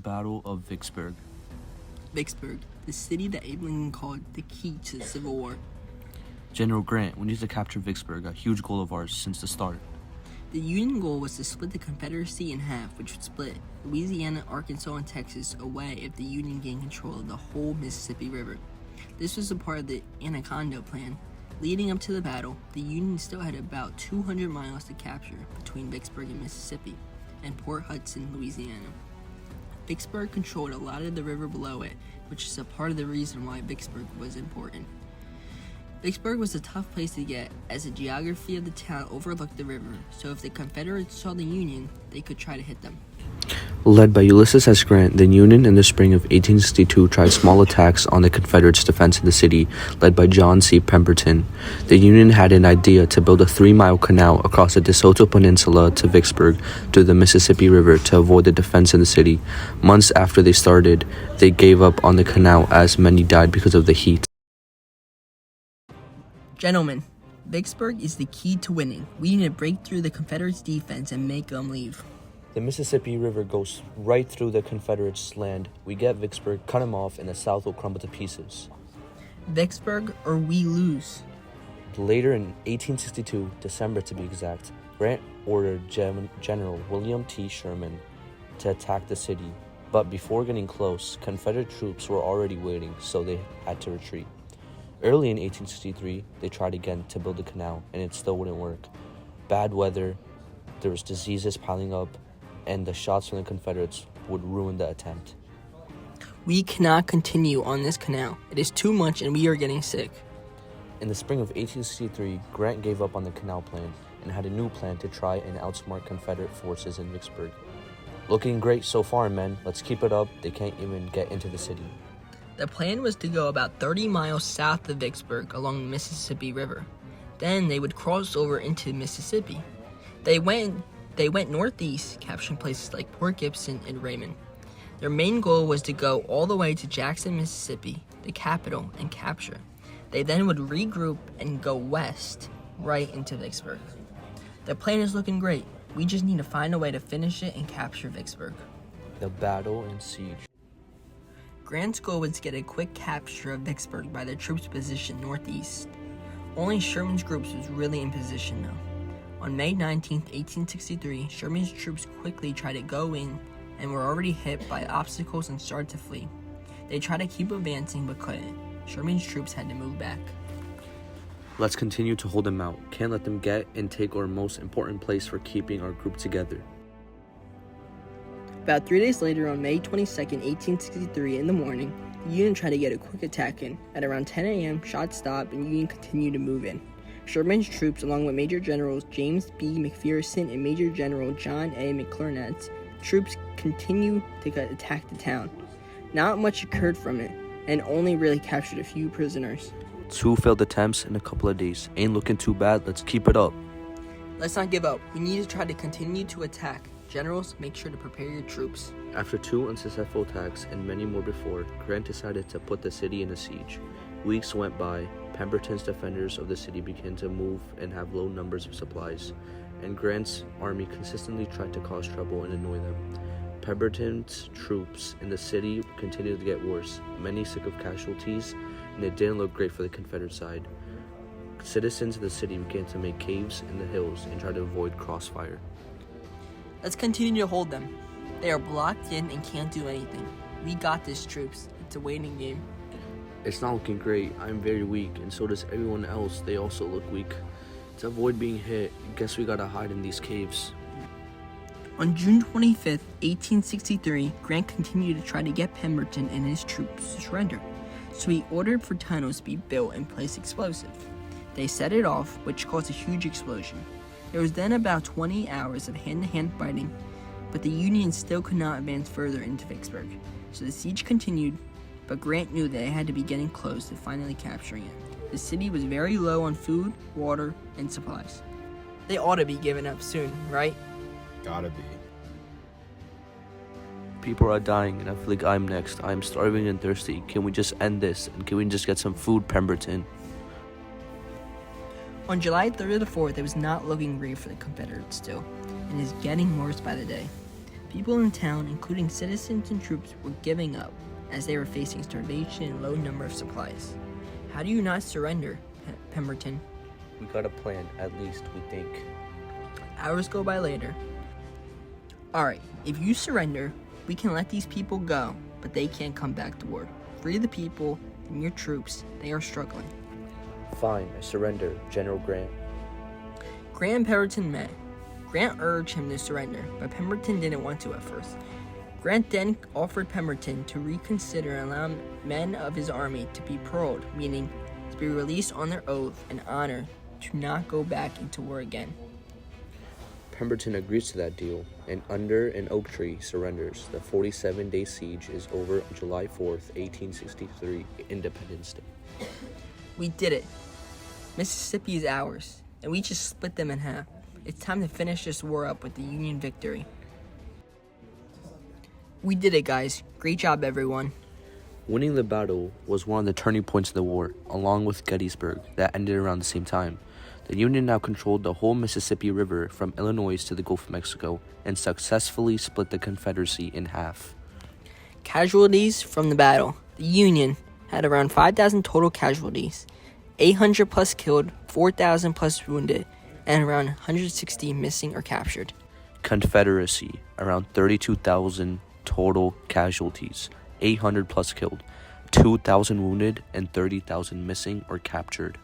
Battle of Vicksburg. Vicksburg, the city that Abe Lincoln called the key to the Civil War. General Grant, we need to capture Vicksburg, a huge goal of ours since the start. The Union goal was to split the Confederacy in half, which would split Louisiana, Arkansas, and Texas away if the Union gained control of the whole Mississippi River. This was a part of the Anaconda Plan. Leading up to the battle, the Union still had about 200 miles to capture between Vicksburg and Mississippi and Port Hudson, Louisiana. Vicksburg controlled a lot of the river below it, which is a part of the reason why Vicksburg was important. Vicksburg was a tough place to get, as the geography of the town overlooked the river, so if the Confederates saw the Union, they could try to hit them. Led by Ulysses S. Grant, the Union in the spring of 1862 tried small attacks on the Confederates' defense of the city, led by John C. Pemberton. The Union had an idea to build a 3-mile canal across the DeSoto Peninsula to Vicksburg through the Mississippi River to avoid the defense in the city. Months after they started, they gave up on the canal as many died because of the heat. Gentlemen, Vicksburg is the key to winning. We need to break through the Confederates' defense and make them leave. The Mississippi River goes right through the Confederates' land. We get Vicksburg, cut them off, and the South will crumble to pieces. Vicksburg or we lose. Later in 1862, December to be exact, Grant ordered General William T. Sherman to attack the city. But before getting close, Confederate troops were already waiting, so they had to retreat. Early in 1863, they tried again to build a canal, and it still wouldn't work. Bad weather, there was diseases piling up, and the shots from the Confederates would ruin the attempt. We cannot continue on this canal. It is too much and we are getting sick. In the spring of 1863, Grant gave up on the canal plan and had a new plan to try and outsmart Confederate forces in Vicksburg. Looking great so far, men. Let's keep it up. They can't even get into the city. The plan was to go about 30 miles south of Vicksburg along the Mississippi River. Then they would cross over into Mississippi. They went northeast, capturing places like Port Gibson and Raymond. Their main goal was to go all the way to Jackson, Mississippi, the capital, and capture. They then would regroup and go west, right into Vicksburg. The plan is looking great. We just need to find a way to finish it and capture Vicksburg. The battle and siege. Grant's goal was to get a quick capture of Vicksburg by the troops positioned northeast. Only Sherman's groups was really in position though. On May 19, 1863, Sherman's troops quickly tried to go in and were already hit by obstacles and started to flee. They tried to keep advancing but couldn't. Sherman's troops had to move back. Let's continue to hold them out. Can't let them get and take our most important place for keeping our group together. About 3 days later, on May 22, 1863, in the morning, the Union tried to get a quick attack in. At around 10 a.m., shots stopped and Union continued to move in. Sherman's troops, along with Major Generals James B. McPherson and Major General John A. McClernand's troops, continued to attack the town. Not much occurred from it, and only really captured a few prisoners. 2 failed attempts in a couple of days. Ain't looking too bad. Let's keep it up. Let's not give up. We need to try to continue to attack. Generals, make sure to prepare your troops. After 2 unsuccessful attacks and many more before, Grant decided to put the city in a siege. Weeks went by. Pemberton's defenders of the city began to move and have low numbers of supplies, and Grant's army consistently tried to cause trouble and annoy them. Pemberton's troops in the city continued to get worse, many sick of casualties, and it didn't look great for the Confederate side. Citizens of the city began to make caves in the hills and try to avoid crossfire. Let's continue to hold them. They are blocked in and can't do anything. We got this, troops. It's a waiting game. It's not looking great. I'm very weak, and so does everyone else. They also look weak. To avoid being hit, guess we gotta hide in these caves. On June 25, 1863, Grant continued to try to get Pemberton and his troops to surrender, so he ordered for tunnels to be built and place explosive. They set it off, which caused a huge explosion. There was then about 20 hours of hand-to-hand fighting, but the Union still could not advance further into Vicksburg, so the siege continued, but Grant knew that they had to be getting close to finally capturing it. The city was very low on food, water, and supplies. They ought to be giving up soon, right? Gotta be. People are dying, and I feel like I'm next. I'm starving and thirsty. Can we just end this? And can we just get some food, Pemberton? On July 3rd or the 4th, it was not looking great for the Confederates still, and is getting worse by the day. People in town, including citizens and troops, were giving up as they were facing starvation and low number of supplies. How do you not surrender, Pemberton? We got a plan, at least we think. Hours go by later. Alright, if you surrender, we can let these people go, but they can't come back to war. Free the people and your troops, they are struggling. Fine, I surrender, General Grant. Grant and Pemberton met. Grant urged him to surrender, but Pemberton didn't want to at first. Grant then offered Pemberton to reconsider and allow men of his army to be paroled, meaning to be released on their oath and honor to not go back into war again. Pemberton agrees to that deal, and under an oak tree surrenders. The 47-day siege is over on July 4th, 1863, Independence Day. We did it. Mississippi is ours, and we just split them in half. It's time to finish this war up with the Union victory. We did it, guys. Great job, everyone. Winning the battle was one of the turning points of the war, along with Gettysburg, that ended around the same time. The Union now controlled the whole Mississippi River from Illinois to the Gulf of Mexico and successfully split the Confederacy in half. Casualties from the battle. The Union had around 5,000 total casualties, 800 plus killed, 4,000 plus wounded, and around 160 missing or captured. Confederacy, around 32,000 total casualties, 800 plus killed, 2,000 wounded, and 30,000 missing or captured.